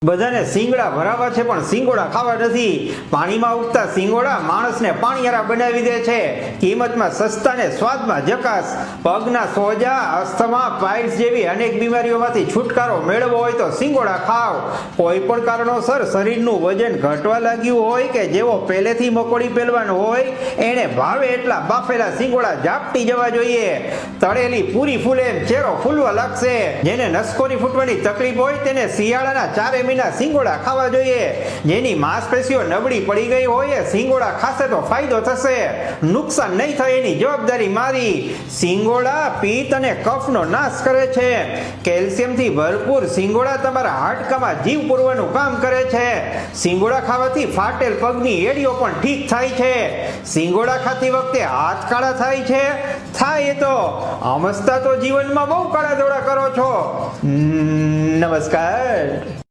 બધાને સિંગડા ભરાવા છે પણ સિંગોડા ખાવા નથી। પાણીમાં ઉગતા સિંગોડા માણસને પાણીયારા બનાવી દે છે। કિંમતમાં સસ્તા ને સ્વાદમાં જકાસ। પગના સોજા, અસ્થમા, પાઇલ્સ જેવી અનેક બીમારીઓમાંથી છુટકારો મેળવવો હોય તો સિંગોડા ખાવ। કોઈ પણ કારણોસર શરીરનું વજન ઘટવા લાગ્યું હોય કે જેવો પહેલેથી મકોડી પહેલવાન હોય એને ભાવે એટલા બાફેલા સિંગોડા ઝાપટી જવા જોઈએ। તળેલી પૂરી ફૂલે એમ ચહેરો ફૂલવા લાગશે। જેને નસકોરી ફૂટવાની તકલીફ હોય તેને શિયાળાના 4 મહિના સિંગોડા ખાવા જોઈએ। જેની માંસપેશીઓ નબળી પડી ગઈ હોય એ સિંગોડા ખાશે તો ફાયદો થશે, નુકસાન નહીં થાય એની જવાબદારી મારી। સિંગોડા પિત્ત અને કફનો નાશ કરે છે। કેલ્શિયમથી ભરપૂર સિંગોડા તમારા હાડકામાં જીવ પૂરવાનું કામ કરે છે। સિંગોડા ખાવાથી ફાટેલ પગની એડીઓ પણ ઠીક થાય છે। સિંગોડા ખાતી વખતે હાથ કાળા થાય છે? થાય એ તો અમસ્તા તો જીવનમાં બહુ કાળા દોડા કરો છો। નમસ્કાર।